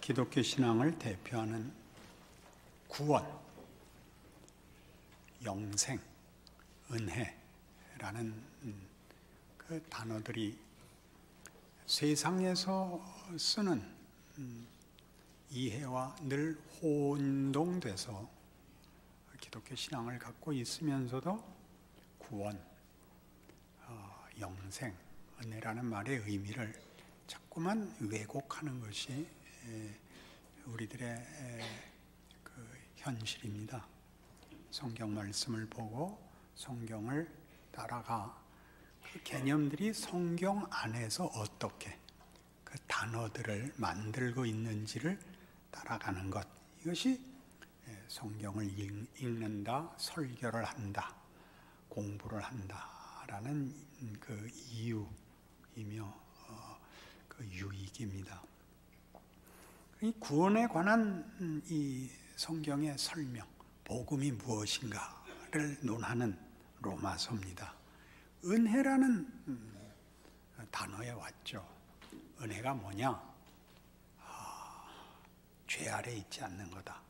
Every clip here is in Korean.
기독교 신앙을 대표하는 구원, 영생, 은혜라는 그 단어들이 세상에서 쓰는 이해와 늘 혼동돼서 기독교 신앙을 갖고 있으면서도 구원, 영생, 은혜라는 말의 의미를 자꾸만 왜곡하는 것이 우리들의 그 현실입니다. 성경 말씀을 보고 성경을 따라가 그 개념들이 성경 안에서 어떻게 그 단어들을 만들고 있는지를 따라가는 것, 이것이 성경을 읽는다, 설교를 한다, 공부를 한다라는 그 이유이며 그 유익입니다. 이 구원에 관한 이 성경의 설명, 복음이 무엇인가를 논하는 로마서입니다. 은혜라는 단어에 왔죠. 은혜가 뭐냐? 죄 아래 있지 않는 거다.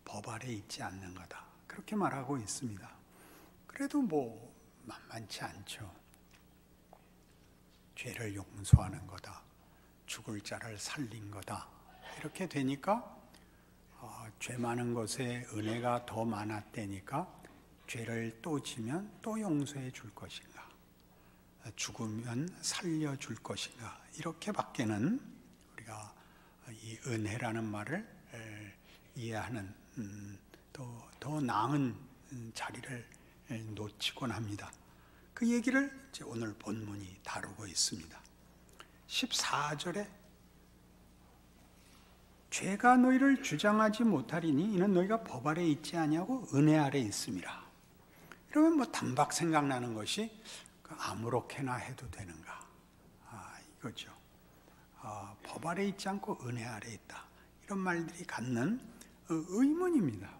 법 아래 있지 않는 거다. 그렇게 말하고 있습니다. 그래도 뭐 만만치 않죠. 죄를 용서하는 거다. 죽을 자를 살린 거다. 이렇게 되니까 죄 많은 것에 은혜가 더 많았다니까 죄를 또 지면 또 용서해 줄 것인가, 죽으면 살려줄 것인가, 이렇게밖에는 우리가 이 은혜라는 말을 이해하는 더 나은 자리를 놓치곤 합니다. 그 얘기를 이제 오늘 본문이 다루고 있습니다. 14절에 죄가 너희를 주장하지 못하리니 이는 너희가 법 아래 있지 아니하고 은혜 아래 있음이라. 이러면 뭐 단박 생각나는 것이 아무렇게나 해도 되는가, 이거죠. 법 아래 있지 않고 은혜 아래 있다, 이런 말들이 갖는 의문입니다.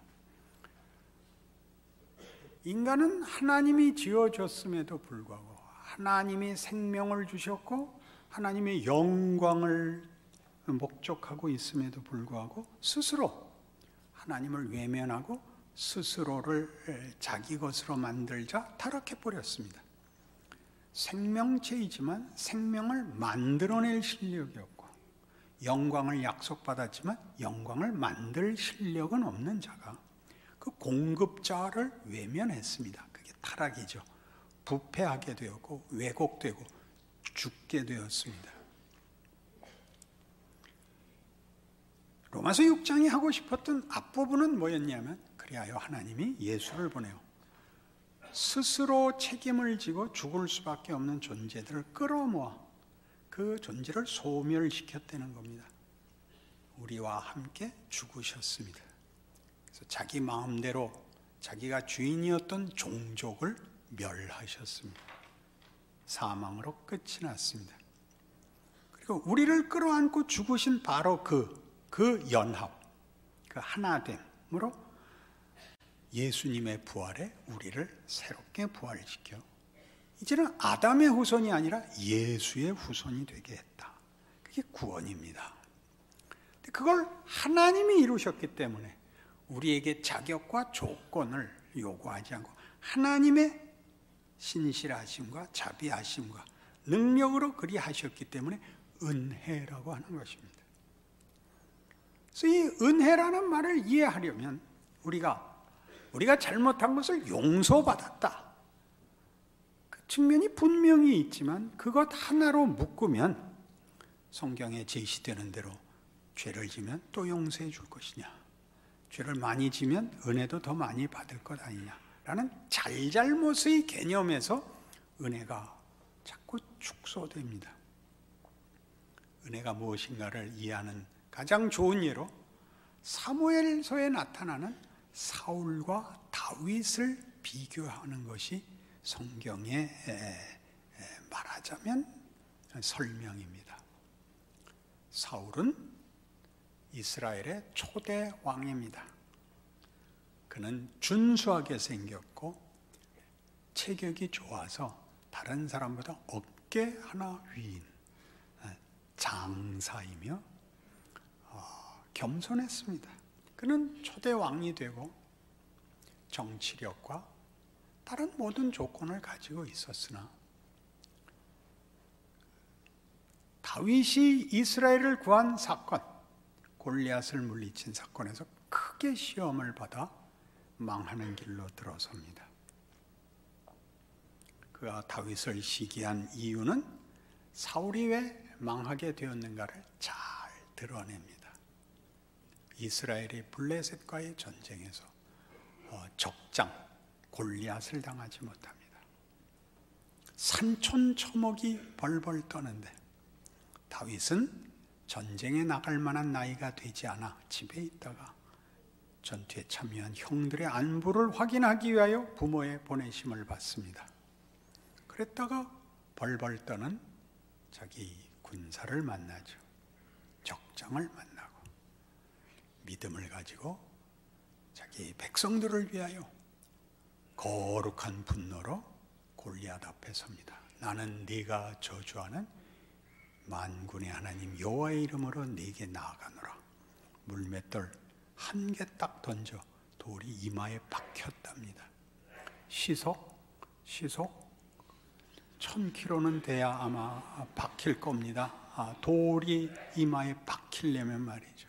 인간은 하나님이 지어줬음에도 불구하고, 하나님이 생명을 주셨고 하나님의 영광을 목적하고 있음에도 불구하고 스스로 하나님을 외면하고 스스로를 자기 것으로 만들자 타락해버렸습니다. 생명체이지만 생명을 만들어낼 실력이 없고, 영광을 약속받았지만 영광을 만들 실력은 없는 자가 그 공급자를 외면했습니다. 그게 타락이죠. 부패하게 되었고 왜곡되고 죽게 되었습니다. 로마서 6장이 하고 싶었던 앞부분은 뭐였냐면, 그리하여 하나님이 예수를 보내어 스스로 책임을 지고 죽을 수밖에 없는 존재들을 끌어모아 그 존재를 소멸시켰다는 겁니다. 우리와 함께 죽으셨습니다. 그래서 자기 마음대로 자기가 주인이었던 종족을 멸하셨습니다. 사망으로 끝이 났습니다. 그리고 우리를 끌어안고 죽으신 바로 그 연합, 그 하나됨으로 예수님의 부활에 우리를 새롭게 부활시켜 이제는 아담의 후손이 아니라 예수의 후손이 되게 했다. 그게 구원입니다. 그걸 하나님이 이루셨기 때문에 우리에게 자격과 조건을 요구하지 않고 하나님의 신실하심과 자비하심과 능력으로 그리하셨기 때문에 은혜라고 하는 것입니다. 그래서 이 은혜라는 말을 이해하려면 우리가 잘못한 것을 용서받았다, 그 측면이 분명히 있지만 그것 하나로 묶으면 성경에 제시되는 대로 죄를 지면 또 용서해 줄 것이냐, 죄를 많이 지면 은혜도 더 많이 받을 것 아니냐라는 잘잘못의 개념에서 은혜가 자꾸 축소됩니다. 은혜가 무엇인가를 이해하는 가장 좋은 예로 사무엘서에 나타나는 사울과 다윗을 비교하는 것이 성경에 말하자면 설명입니다. 사울은 이스라엘의 초대 왕입니다. 그는 준수하게 생겼고 체격이 좋아서 다른 사람보다 어깨 하나 위인 장사이며 겸손했습니다. 그는 초대 왕이 되고 정치력과 다른 모든 조건을 가지고 있었으나 다윗이 이스라엘을 구한 사건, 골리앗을 물리친 사건에서 크게 시험을 받아 망하는 길로 들어섭니다. 그가 다윗을 시기한 이유는 사울이 왜 망하게 되었는가를 잘 드러냅니다. 이스라엘이 블레셋과의 전쟁에서 적장 골리앗을 당하지 못합니다. 산촌 초목이 벌벌 떠는데 다윗은 전쟁에 나갈 만한 나이가 되지 않아 집에 있다가 전투에 참여한 형들의 안부를 확인하기 위하여 부모의 보내심을 받습니다. 그랬다가 벌벌 떠는 자기 군사를 만나죠. 적장을 만나고 믿음을 가지고 자기 백성들을 위하여 거룩한 분노로 골리앗 앞에 섭니다. 나는 네가 저주하는 만군의 하나님 여호와의 이름으로 네게 나아가노라. 물맷돌 한 개 딱 던져 돌이 이마에 박혔답니다. 시속 1000km는 돼야 아마 박힐 겁니다. 돌이 이마에 박히려면 말이죠.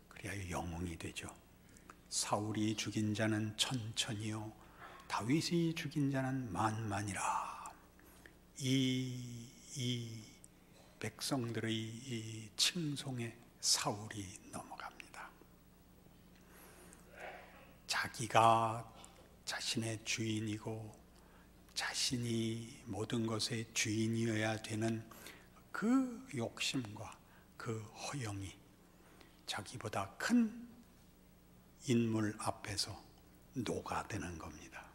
그래야 영웅이 되죠. 사울이 죽인 자는 천천히요 다윗이 죽인 자는 만만이라. 이 백성들의 이 칭송에 사울이 넘어갑니다. 자기가 자신의 주인이고 자신이 모든 것의 주인이어야 되는 그 욕심과 그 허영이 자기보다 큰 인물 앞에서 녹아드는 겁니다.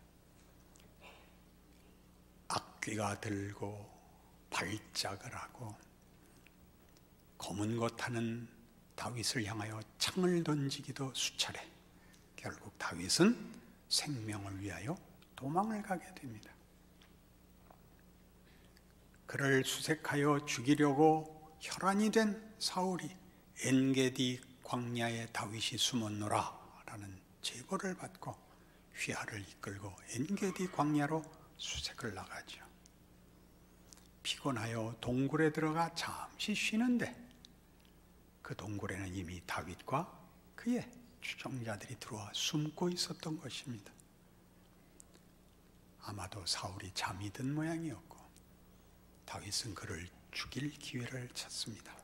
악귀가 들고 발작을 하고 검은 것 타는 다윗을 향하여 창을 던지기도 수차례. 결국 다윗은 생명을 위하여 도망을 가게 됩니다. 그를 수색하여 죽이려고 혈안이 된 사울이 엔게디 광야에 다윗이 숨었노라 라는 제보를 받고 휘하를 이끌고 엔게디 광야로 수색을 나가죠. 피곤하여 동굴에 들어가 잠시 쉬는데 그 동굴에는 이미 다윗과 그의 추종자들이 들어와 숨고 있었던 것입니다. 아마도 사울이 잠이 든 모양이었고 다윗은 그를 죽일 기회를 찾습니다.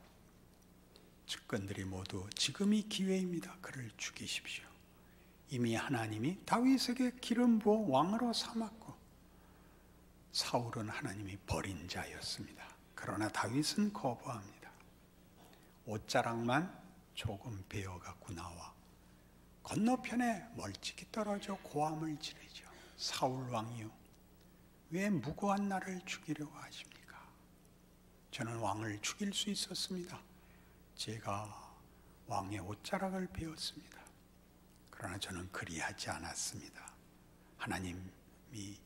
측근들이 모두 지금이 기회입니다. 그를 죽이십시오. 이미 하나님이 다윗에게 기름 부어 왕으로 삼았고 사울은 하나님이 버린 자였습니다. 그러나 다윗은 거부합니다. 옷자락만 조금 베어갖고 나와 건너편에 멀찍이 떨어져 고함을 지르죠. 사울 왕이요, 왜 무고한 나를 죽이려고 하십니까? 저는 왕을 죽일 수 있었습니다. 제가 왕의 옷자락을 베었습니다. 그러나 저는 그리하지 않았습니다. 하나님이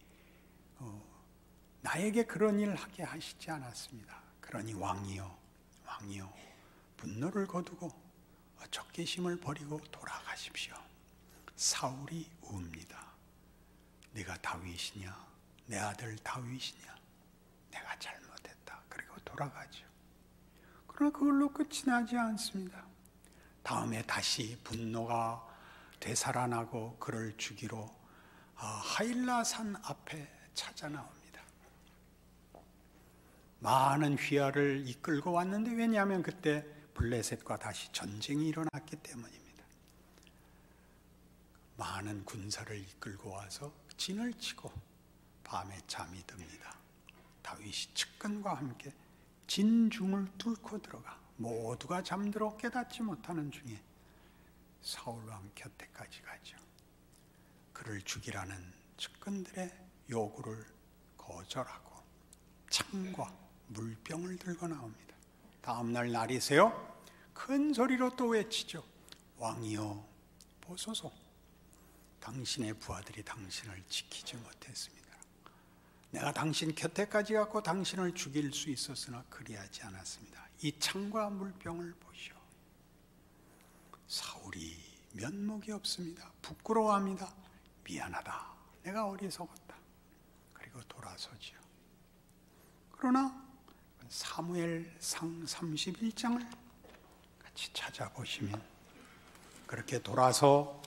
나에게 그런 일을 하게 하시지 않았습니다. 그러니 왕이요 분노를 거두고 적개심을 버리고 돌아가십시오. 사울이 웁니다. 네가 다윗이냐? 내 아들 다윗이냐? 내가 잘못했다. 그리고 돌아가죠. 그러나 그걸로 끝이 나지 않습니다. 다음에 다시 분노가 되살아나고 그를 죽이러 하일라 산 앞에 찾아 나옵니다. 많은 휘하를 이끌고 왔는데 왜냐하면 그때 블레셋과 다시 전쟁이 일어났기 때문입니다. 많은 군사를 이끌고 와서 진을 치고 밤에 잠이 듭니다. 다윗이 측근과 함께 진중을 뚫고 들어가 모두가 잠들어 깨닫지 못하는 중에 사울왕 곁에까지 가죠. 그를 죽이라는 측근들의 요구를 거절하고 창과 물병을 들고 나옵니다. 다음날 날이 새어 큰 소리로 또 외치죠. 왕이여 보소서, 당신의 부하들이 당신을 지키지 못했습니다. 내가 당신 곁에까지 갔고 당신을 죽일 수 있었으나 그리하지 않았습니다. 이 창과 물병을 보시오. 사울이 면목이 없습니다. 부끄러워합니다. 미안하다. 내가 어리석었다. 그리고 돌아서지요. 그러나 사무엘상 31장을 같이 찾아보시면 그렇게 돌아서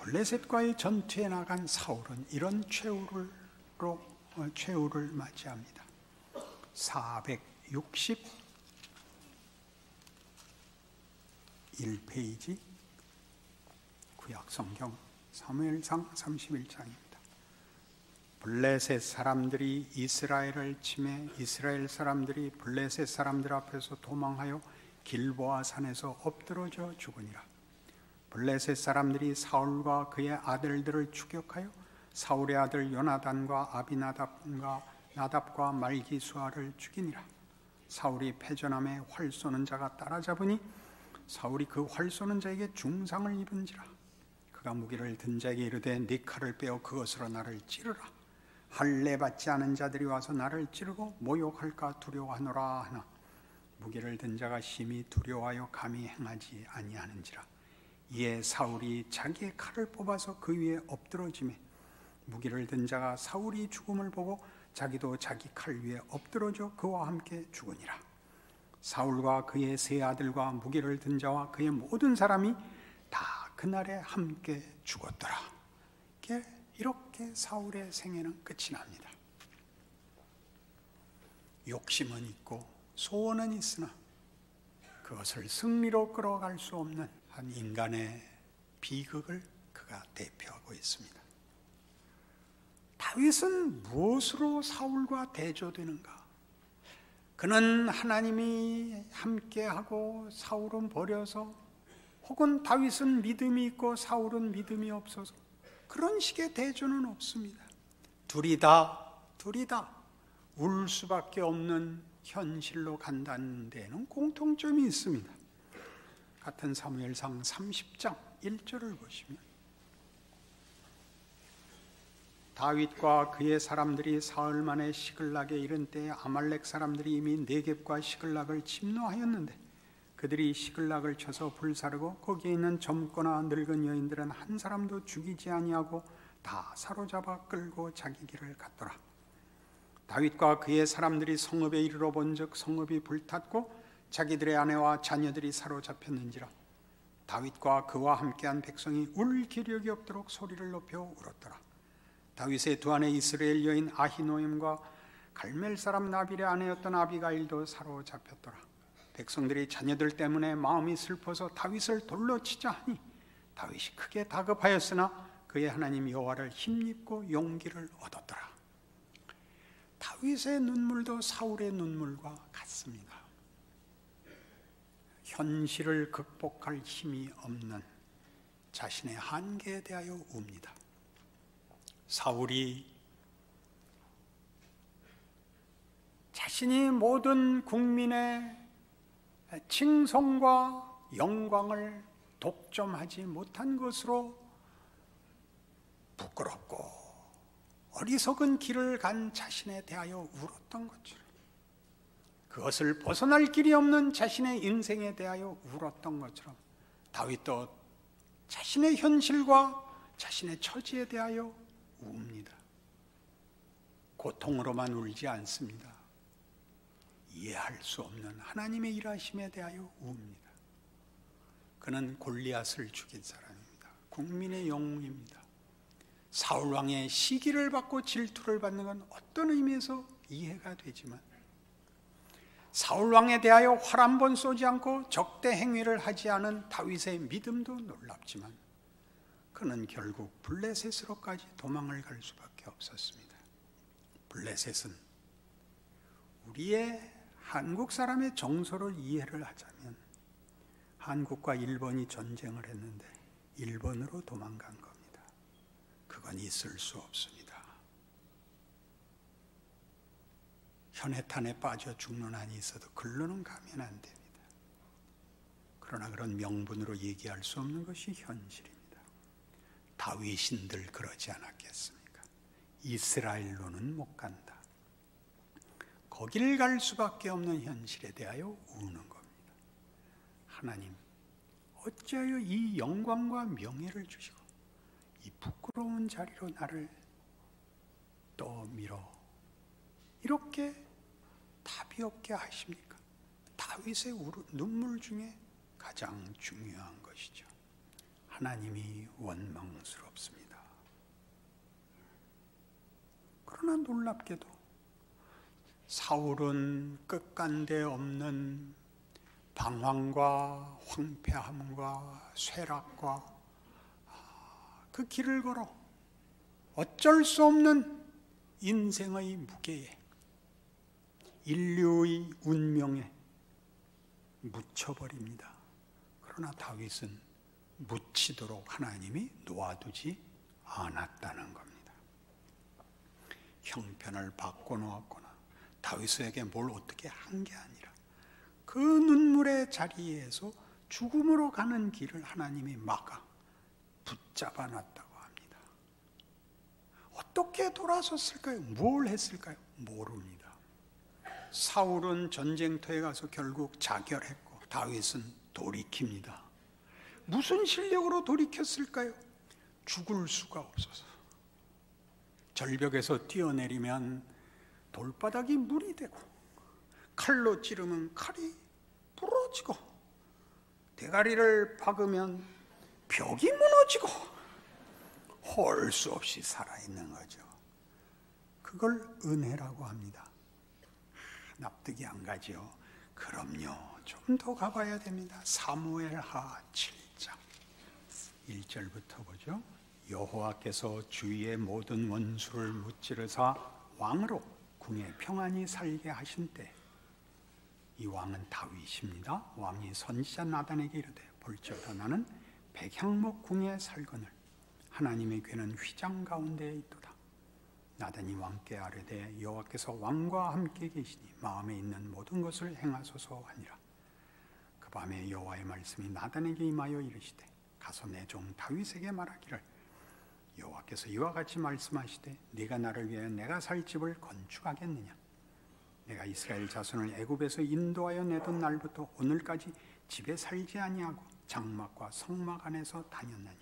블레셋과의 전투에 나간 사울은 이런 최후를 맞이합니다. 461페이지 구약성경 사무엘상 31장입니다. 블레셋 사람들이 이스라엘을 치매 이스라엘 사람들이 블레셋 사람들 앞에서 도망하여 길보아 산에서 엎드러져 죽으니라. 블레셋 사람들이 사울과 그의 아들들을 추격하여 사울의 아들 요나단과 나답과 말기수아를 죽이니라. 사울이 패전함에 활 쏘는 자가 따라잡으니 사울이 그 활 쏘는 자에게 중상을 입은지라. 그가 무기를 든 자에게 이르되 네 칼을 빼어 그것으로 나를 찌르라. 할례 받지 않은 자들이 와서 나를 찌르고 모욕할까 두려워하노라 하나 무기를 든 자가 심히 두려워하여 감히 행하지 아니하는지라. 이에 사울이 자기의 칼을 뽑아서 그 위에 엎드러지매 무기를 든 자가 사울이 죽음을 보고 자기도 자기 칼 위에 엎드러져 그와 함께 죽으니라. 사울과 그의 세 아들과 무기를 든 자와 그의 모든 사람이 다 그날에 함께 죽었더라. 이렇게 사울의 생애는 끝이 납니다. 욕심은 있고 소원은 있으나 그것을 승리로 끌어갈 수 없는 한 인간의 비극을 그가 대표하고 있습니다. 다윗은 무엇으로 사울과 대조되는가? 그는 하나님이 함께하고 사울은 버려서, 혹은 다윗은 믿음이 있고 사울은 믿음이 없어서, 그런 식의 대조는 없습니다. 둘이 다 울 수밖에 없는 현실로 간다는 데에는 공통점이 있습니다. 같은 사무엘상 30장 1절을 보시면 다윗과 그의 사람들이 사흘 만에 시글락에 이른 때에 아말렉 사람들이 이미 네겝과 시글락을 침노하였는데 그들이 시글락을 쳐서 불사르고 거기에 있는 젊거나 늙은 여인들은 한 사람도 죽이지 아니하고 다 사로잡아 끌고 자기 길을 갔더라. 다윗과 그의 사람들이 성읍에 이르러 본즉 성읍이 불탔고 자기들의 아내와 자녀들이 사로잡혔는지라. 다윗과 그와 함께한 백성이 울 기력이 없도록 소리를 높여 울었더라. 다윗의 두 아내 이스라엘 여인 아히노임과 갈멜 사람 나빌의 아내였던 아비가일도 사로잡혔더라. 백성들이 자녀들 때문에 마음이 슬퍼서 다윗을 돌로 치자 하니 다윗이 크게 다급하였으나 그의 하나님 여호와를 힘입고 용기를 얻었더라. 다윗의 눈물도 사울의 눈물과 같습니다. 현실을 극복할 힘이 없는 자신의 한계에 대하여 웁니다. 사울이 자신이 모든 국민의 칭송과 영광을 독점하지 못한 것으로 부끄럽고 어리석은 길을 간 자신에 대하여 울었던 것처럼, 그것을 벗어날 길이 없는 자신의 인생에 대하여 울었던 것처럼 다윗도 자신의 현실과 자신의 처지에 대하여 웁니다. 고통으로만 울지 않습니다. 이해할 수 없는 하나님의 일하심에 대하여 웁니다. 그는 골리앗을 죽인 사람입니다. 국민의 영웅입니다. 사울왕의 시기를 받고 질투를 받는 건 어떤 의미에서 이해가 되지만, 사울왕에 대하여 활 한 번 쏘지 않고 적대 행위를 하지 않은 다윗의 믿음도 놀랍지만 그는 결국 블레셋으로까지 도망을 갈 수밖에 없었습니다. 블레셋은 우리의 한국 사람의 정서를 이해를 하자면 한국과 일본이 전쟁을 했는데 일본으로 도망간 겁니다. 그건 있을 수 없습니다. 현해탄에 빠져 죽는 한이 있어도 글로는 가면 안 됩니다. 그러나 그런 명분으로 얘기할 수 없는 것이 현실입니다. 다윗인들 그러지 않았겠습니까? 이스라엘로는 못 간다. 거기를 갈 수밖에 없는 현실에 대하여 우는 겁니다. 하나님, 어찌하여 이 영광과 명예를 주시고 이 부끄러운 자리로 나를 떠밀어 이렇게 답이 없게 하십니까? 다윗의 눈물 중에 가장 중요한 것이죠. 하나님이 원망스럽습니다. 그러나 놀랍게도 사울은 끝간데 없는 방황과 황폐함과 쇠락과 그 길을 걸어 어쩔 수 없는 인생의 무게에 인류의 운명에 묻혀버립니다. 그러나 다윗은 묻히도록 하나님이 놓아두지 않았다는 겁니다. 형편을 바꿔놓았거나 다윗에게 뭘 어떻게 한 게 아니라 그 눈물의 자리에서 죽음으로 가는 길을 하나님이 막아 붙잡아 놨다고 합니다. 어떻게 돌아섰을까요? 뭘 했을까요? 모릅니다. 사울은 전쟁터에 가서 결국 자결했고 다윗은 돌이킵니다. 무슨 실력으로 돌이켰을까요? 죽을 수가 없어서 절벽에서 뛰어내리면 돌바닥이 물이 되고 칼로 찌르면 칼이 부러지고 대가리를 박으면 벽이 무너지고 헐 수 없이 살아있는 거죠. 그걸 은혜라고 합니다. 납득이 안 가죠. 그럼요. 좀 더 가봐야 됩니다. 사무엘하 7장 1절부터 보죠. 여호와께서 주위의 모든 원수를 무찌르사 왕으로 궁에 평안히 살게 하신 때, 이 왕은 다윗입니다. 왕이 선지자 나단에게 이르되 볼지어다 나는 백향목 궁에 살거늘 하나님의 궤는 휘장 가운데에 있도다. 나단이 왕께 아뢰되 여호와께서 왕과 함께 계시니 마음에 있는 모든 것을 행하소서 하니라. 그 밤에 여호와의 말씀이 나단에게 임하여 이르시되 가서 내 종 다윗에게 말하기를 여호와께서 이와 같이 말씀하시되 네가 나를 위하여 내가 살 집을 건축하겠느냐. 내가 이스라엘 자손을 애굽에서 인도하여 내던 날부터 오늘까지 집에 살지 아니하고 장막과 성막 안에서 다녔나니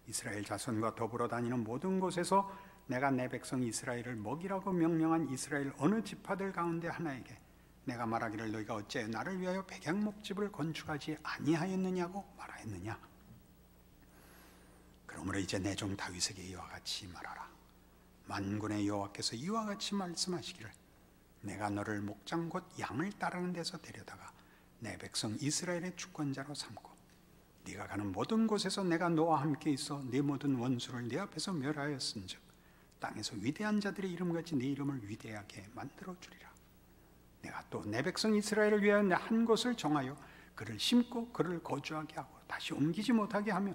이스라엘 자손과 더불어 다니는 모든 곳에서 내가 내 백성 이스라엘을 먹이라고 명령한 이스라엘 어느 지파들 가운데 하나에게 내가 말하기를 너희가 어째 나를 위하여 백향목집을 건축하지 아니하였느냐고 말하였느냐. 그러므로 이제 내 종 다윗에게 이와 같이 말하라. 만군의 여호와께서 이와 같이 말씀하시기를 내가 너를 목장 곧 양을 따르는 데서 데려다가 내 백성 이스라엘의 주권자로 삼고 네가 가는 모든 곳에서 내가 너와 함께 있어 네 모든 원수를 네 앞에서 멸하였은즉 땅에서 위대한 자들의 이름같이 네 이름을 위대하게 만들어 주리라. 내가 또 내 백성 이스라엘을 위하여 내 한 곳을 정하여 그를 심고 그를 거주하게 하고 다시 옮기지 못하게 하며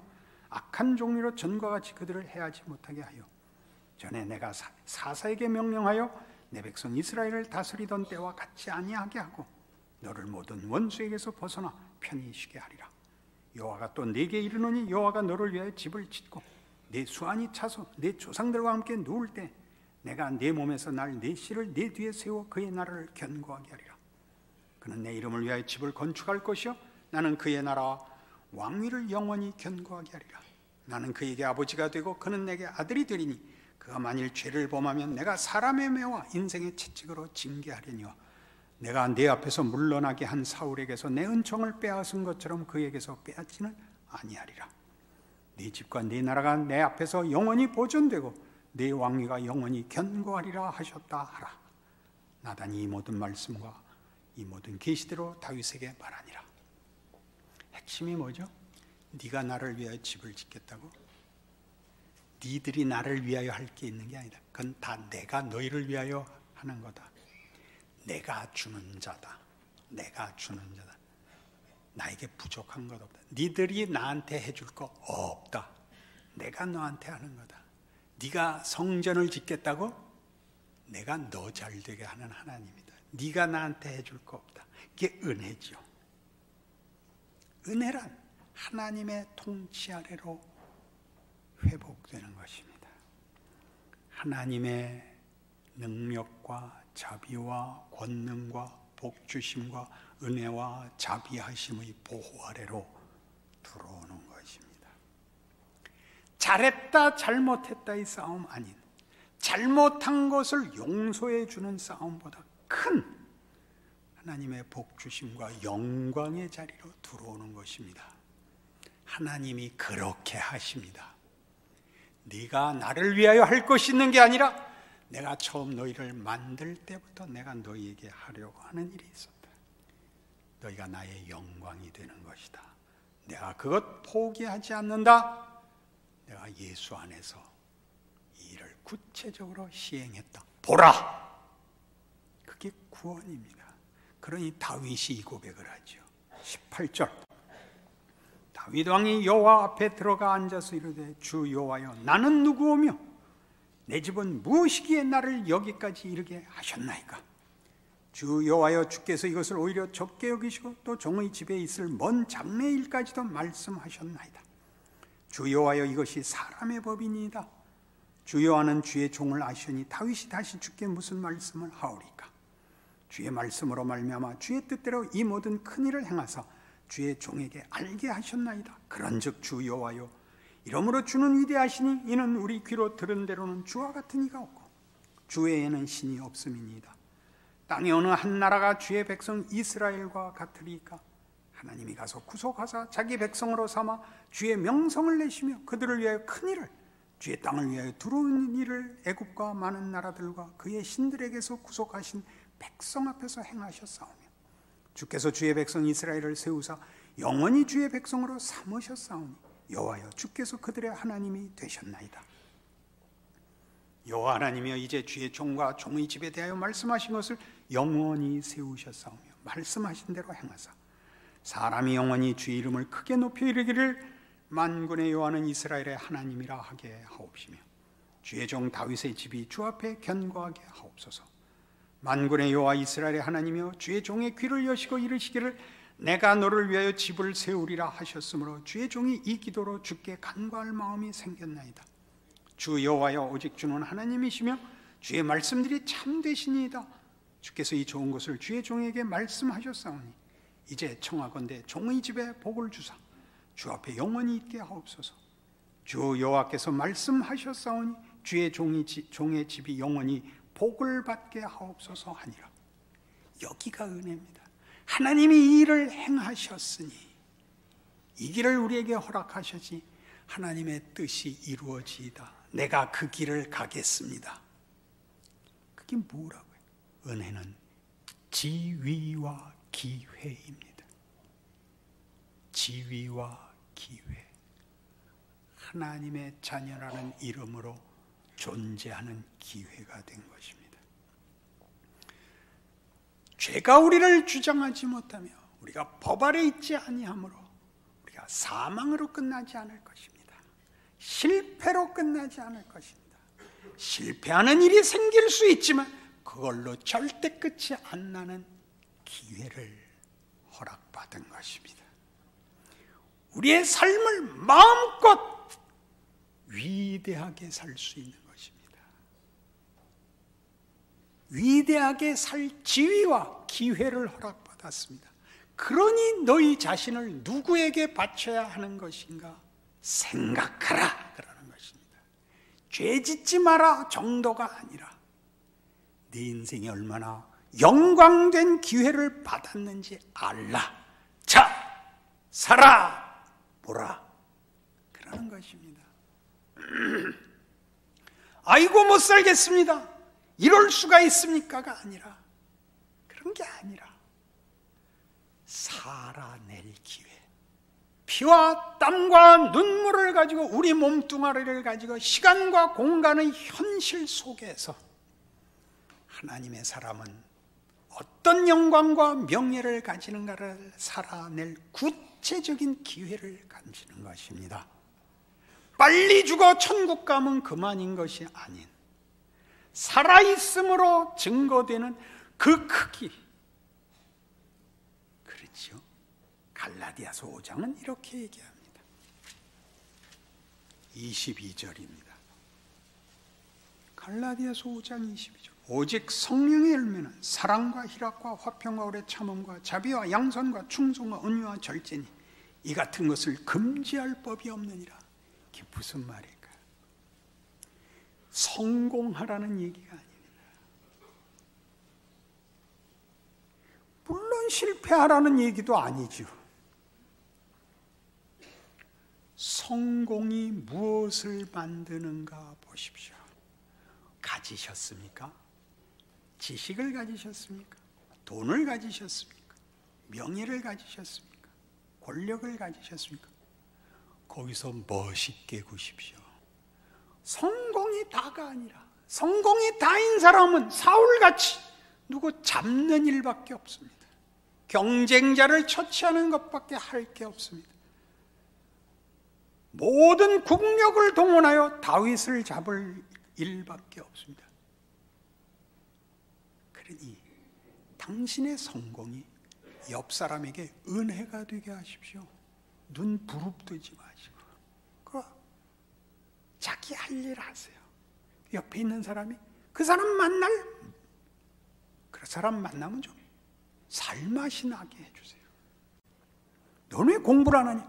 악한 종류로 전과 같이 그들을 해하지 못하게 하여 전에 내가 사사에게 명령하여 내 백성 이스라엘을 다스리던 때와 같지 아니하게 하고 너를 모든 원수에게서 벗어나 편히 쉬게 하리라. 여호와가 또 네게 이르노니 여호와가 너를 위하여 집을 짓고 네 수완이 차서 네 조상들과 함께 누울 때 내가 네 몸에서 날 네 씨를 네 뒤에 세워 그의 나라를 견고하게 하리라. 그는 내 이름을 위하여 집을 건축할 것이요 나는 그의 나라와 왕위를 영원히 견고하게 하리라. 나는 그에게 아버지가 되고 그는 내게 아들이 되리니 그가 만일 죄를 범하면 내가 사람의 매와 인생의 채찍으로 징계하려니와 내가 내 앞에서 물러나게 한 사울에게서 내 은총을 빼앗은 것처럼 그에게서 빼앗지는 아니하리라. 네 집과 네 나라가 내 앞에서 영원히 보존되고 네 왕위가 영원히 견고하리라 하셨다 하라. 나단이 이 모든 말씀과 이 모든 계시대로 다윗에게 말하니라. 핵심이 뭐죠? 네가 나를 위하여 집을 짓겠다고? 니들이 나를 위하여 할 게 있는 게 아니다. 그건 다 내가 너희를 위하여 하는 거다. 내가 주는 자다. 내가 주는 자다. 나에게 부족한 것 없다. 니들이 나한테 해줄 거 없다. 내가 너한테 하는 거다. 네가 성전을 짓겠다고? 내가 너 잘 되게 하는 하나님이다. 네가 나한테 해줄 거 없다. 이게 은혜죠. 은혜란 하나님의 통치 아래로 회복되는 것입니다. 하나님의 능력과 자비와 권능과 복주심과 은혜와 자비하심의 보호 아래로 들어오는 것입니다. 잘했다 잘못했다의 싸움 아닌 잘못한 것을 용서해 주는 싸움보다 큰 하나님의 복 주심과 영광의 자리로 들어오는 것입니다. 하나님이 그렇게 하십니다. 네가 나를 위하여 할 것이 있는 게 아니라 내가 처음 너희를 만들 때부터 내가 너희에게 하려고 하는 일이 있었다. 너희가 나의 영광이 되는 것이다. 내가 그것 포기하지 않는다. 내가 예수 안에서 이 일을 구체적으로 시행했다. 보라! 그게 구원입니다. 그러니 다윗이 이 고백을 하죠. 18절 다윗 왕이 여호와 앞에 들어가 앉아서 이르되 주 여호와여 나는 누구오며 내 집은 무엇이기에 나를 여기까지 이르게 하셨나이까? 주 여호와여 주께서 이것을 오히려 적게 여기시고 또 종의 집에 있을 먼 장래 일까지도 말씀하셨나이다. 주 여호와여 이것이 사람의 법이니이다. 주 여호와는 주의 종을 아시니 다윗이 다시 주께 무슨 말씀을 하오리까? 주의 말씀으로 말미암아 주의 뜻대로 이 모든 큰 일을 행하사 주의 종에게 알게 하셨나이다. 그런즉 주 여호와여 이러므로 주는 위대하시니 이는 우리 귀로 들은 대로는 주와 같은 이가 없고 주 외에는 신이 없음이니이다. 땅에 어느 한 나라가 주의 백성 이스라엘과 같으리까? 하나님이 가서 구속하사 자기 백성으로 삼아 주의 명성을 내시며 그들을 위하여 큰 일을 주의 땅을 위하여 두려운 일을 애굽과 많은 나라들과 그의 신들에게서 구속하신 백성 앞에서 행하셨사오며 주께서 주의 백성 이스라엘을 세우사 영원히 주의 백성으로 삼으셨사오니 여호와여 주께서 그들의 하나님이 되셨나이다. 여호와 하나님이여 이제 주의 종과 종의 집에 대하여 말씀하신 것을 영원히 세우셨사오며 말씀하신 대로 행하사 사람이 영원히 주의 이름을 크게 높여 이르기를 만군의 여호와는 이스라엘의 하나님이라 하게 하옵시며 주의 종 다윗의 집이 주 앞에 견고하게 하옵소서. 만군의 여호와 이스라엘의 하나님이여 주의 종의 귀를 여시고 이르시기를 내가 너를 위하여 집을 세우리라 하셨으므로 주의 종이 이 기도로 주께 간구할 마음이 생겼나이다. 주 여호와여 오직 주는 하나님이시며 주의 말씀들이 참되시니이다. 주께서 이 좋은 것을 주의 종에게 말씀하셨사오니 이제 청하건대 종의 집에 복을 주사 주 앞에 영원히 있게 하옵소서. 주 여호와께서 말씀하셨사오니 주의 종의 집이 영원히 복을 받게 하옵소서 하니라. 여기가 은혜입니다. 하나님이 이 일을 행하셨으니 이 길을 우리에게 허락하셨지 하나님의 뜻이 이루어지이다. 내가 그 길을 가겠습니다. 그게 뭐라고요? 은혜는 지위와 기회입니다. 지위와 기회. 하나님의 자녀라는 이름으로 존재하는 기회가 된 것입니다. 죄가 우리를 주장하지 못하며 우리가 법 아래 있지 아니하므로 우리가 사망으로 끝나지 않을 것입니다. 실패로 끝나지 않을 것입니다. 실패하는 일이 생길 수 있지만 그걸로 절대 끝이 안 나는 기회를 허락받은 것입니다. 우리의 삶을 마음껏 위대하게 살 수 있는 것입니다. 위대하게 살 지위와 기회를 허락받았습니다. 그러니 너희 자신을 누구에게 바쳐야 하는 것인가 생각하라 그러는 것입니다. 죄 짓지 마라 정도가 아니라 네 인생이 얼마나 영광된 기회를 받았는지 알라. 자, 살아 보라 그러는 것입니다. 아이고 못 살겠습니다. 이럴 수가 있습니까가 아니라 그런 게 아니라 살아낼 기회. 피와 땀과 눈물을 가지고 우리 몸뚱아리를 가지고 시간과 공간의 현실 속에서 하나님의 사람은 어떤 영광과 명예를 가지는가를 살아낼 구체적인 기회를 가지는 것입니다. 빨리 죽어 천국 가면 그만인 것이 아닌 살아있음으로 증거되는 그 크기. 그렇죠? 갈라디아서 5장은 이렇게 얘기합니다. 22절입니다. 갈라디아서 5장 22절. 오직 성령의 열매는 사랑과 희락과 화평과 오래 참음과 자비와 양선과 충성과 온유와 절제니 이 같은 것을 금지할 법이 없느니라. 이게 무슨 말일까? 성공하라는 얘기가 아닙니다. 물론 실패하라는 얘기도 아니죠. 성공이 무엇을 만드는가 보십시오. 가지셨습니까? 지식을 가지셨습니까? 돈을 가지셨습니까? 명예를 가지셨습니까? 권력을 가지셨습니까? 거기서 멋있게 구십시오. 성공이 다가 아니라, 성공이 다인 사람은 사울같이 누구 잡는 일밖에 없습니다. 경쟁자를 처치하는 것밖에 할 게 없습니다. 모든 국력을 동원하여 다윗을 잡을 일밖에 없습니다. 그러니 당신의 성공이 옆 사람에게 은혜가 되게 하십시오. 눈 부릅뜨지 마시고 자기 할 일 하세요. 옆에 있는 사람이 그 사람 그 사람 만나면 좀 살맛이 나게 해주세요. 너는 왜 공부를 안 하니?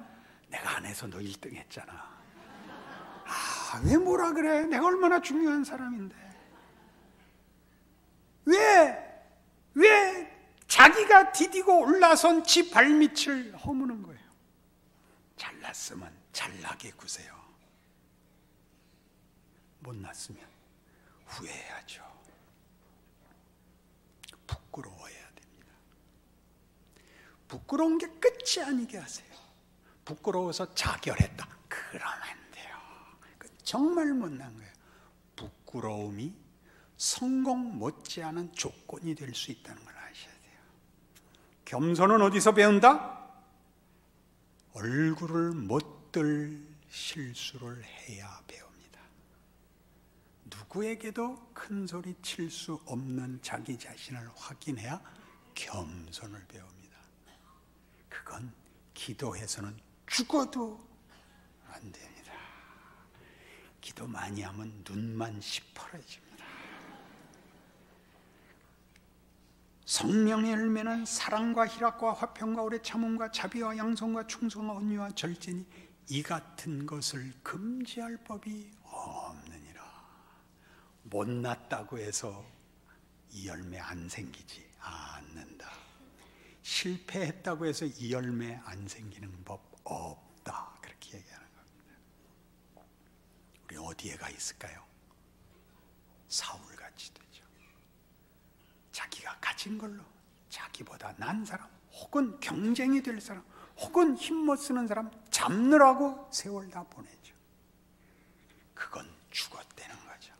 내가 안 해서 너 1등 했잖아. 왜 뭐라 그래? 내가 얼마나 중요한 사람인데. 왜 자기가 디디고 올라선 지 발밑을 허무는 거예요? 잘났으면 잘나게 구세요. 못났으면 후회해야죠. 부끄러워해야 됩니다. 부끄러운 게 끝이 아니게 하세요. 부끄러워서 자결했다. 그러면 안 돼요. 정말 못난 거예요. 부끄러움이 성공 못지않은 조건이 될 수 있다는 걸 아셔야 돼요. 겸손은 어디서 배운다? 얼굴을 못 들 실수를 해야 배웁니다. 누구에게도 큰 소리 칠 수 없는 자기 자신을 확인해야 겸손을 배웁니다. 그건 기도해서는 죽어도 안 됩니다. 기도 많이 하면 눈만 시퍼러집니다. 성령의 열매는 사랑과 희락과 화평과 오래 참음과 자비와 양성과 충성과 온유와 절제니 이 같은 것을 금지할 법이 없느니라. 못났다고 해서 이 열매 안 생기지 않는다. 실패했다고 해서 이 열매 안 생기는 법 없다. 그렇게 얘기하는 겁니다. 우리 어디에 가 있을까요? 사울같이 되죠. 자기가 가진 걸로 자기보다 난 사람, 혹은 경쟁이 될 사람, 혹은 힘 못 쓰는 사람 잡느라고 세월 다 보내죠. 그건 죽었다는 거죠.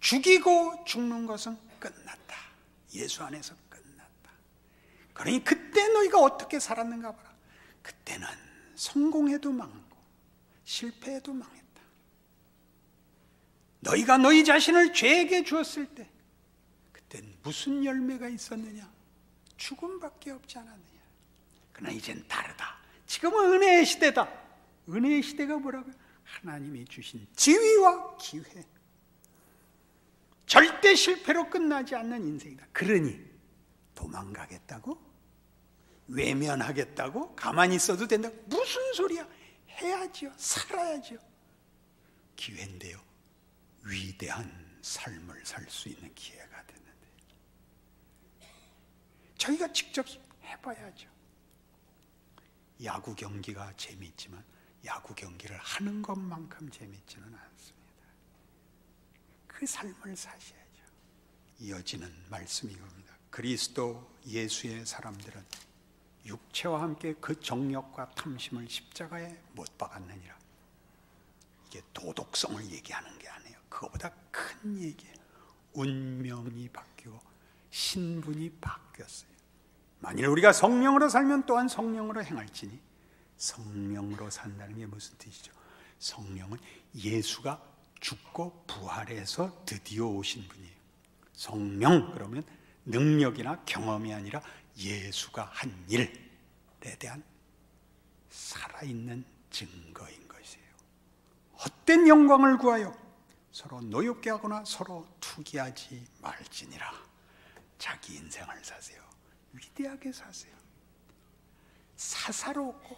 죽이고 죽는 것은 끝났다. 예수 안에서 끝났다. 그러니 그때 너희가 어떻게 살았는가 봐라. 그때는 성공해도 망하고 실패해도 망했다. 너희가 너희 자신을 죄에게 주었을 때 그땐 무슨 열매가 있었느냐? 죽음밖에 없지 않았느냐? 그러나 이젠 다르다. 지금은 은혜의 시대다. 은혜의 시대가 뭐라고요? 하나님이 주신 지위와 기회. 절대 실패로 끝나지 않는 인생이다. 그러니 도망가겠다고? 외면하겠다고? 가만히 있어도 된다고? 무슨 소리야? 해야죠. 살아야죠. 기회인데요. 위대한 삶을 살 수 있는 기회가 됐는데 저희가 직접 해봐야죠. 야구 경기가 재미있지만 야구 경기를 하는 것만큼 재미있지는 않습니다. 그 삶을 사셔야죠. 이어지는 말씀이 겁니다. 그리스도 예수의 사람들은 육체와 함께 그 정욕과 탐심을 십자가에 못 박았느니라. 이게 도덕성을 얘기하는 게 아니에요. 그거보다 큰 얘기예요. 운명이 바뀌고 신분이 바뀌었어요. 만일 우리가 성령으로 살면 또한 성령으로 행할지니, 성령으로 산다는 게 무슨 뜻이죠? 성령은 예수가 죽고 부활해서 드디어 오신 분이에요. 성령 그러면 능력이나 경험이 아니라 예수가 한 일에 대한 살아있는 증거인 것이에요. 헛된 영광을 구하여 서로 노엽게 하거나 서로 투기하지 말지니라. 자기 인생을 사세요. 위대하게 사세요. 사사롭고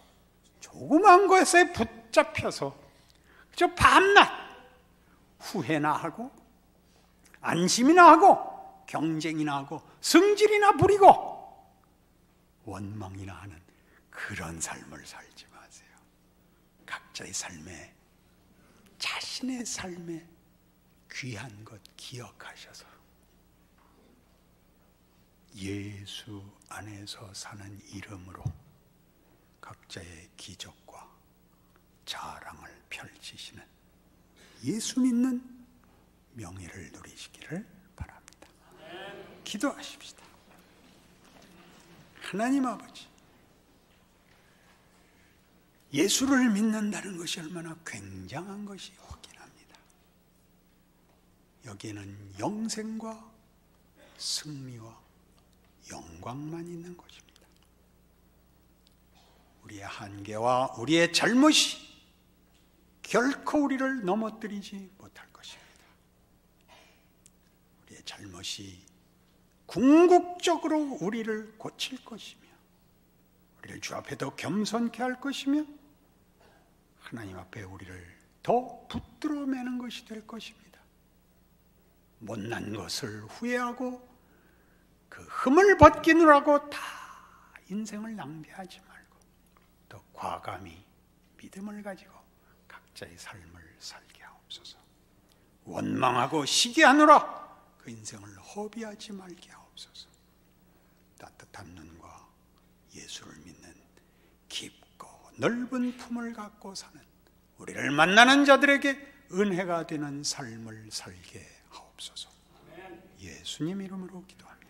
조그만 것에 붙잡혀서 저 밤낮 후회나 하고 안심이나 하고 경쟁이나 하고 승질이나 부리고 원망이나 하는 그런 삶을 살지 마세요. 각자의 삶에, 자신의 삶에 귀한 것 기억하셔서 예수 안에서 사는 이름으로 각자의 기적과 자랑을 펼치시는 예수 믿는 명예를 누리시기를 바랍니다. 기도하십시다. 하나님 아버지, 예수를 믿는다는 것이 얼마나 굉장한 것이 확인합니다. 여기에는 영생과 승리와 영광만 있는 것입니다. 우리의 한계와 우리의 잘못이 결코 우리를 넘어뜨리지 못할 것입니다. 우리의 잘못이 궁극적으로 우리를 고칠 것이며 우리를 주 앞에 더 겸손케 할 것이며 하나님 앞에 우리를 더 붙들어 매는 것이 될 것입니다. 못난 것을 후회하고 그 흠을 벗기느라고 다 인생을 낭비하지 말고 더 과감히 믿음을 가지고 각자의 삶을 살게 하옵소서. 원망하고 시기하느라 그 인생을 허비하지 말게 하옵소서. 따뜻한 눈과 예수를 믿는 깊고 넓은 품을 갖고 사는 우리를 만나는 자들에게 은혜가 되는 삶을 살게 하옵소서. 예수님 이름으로 기도합니다.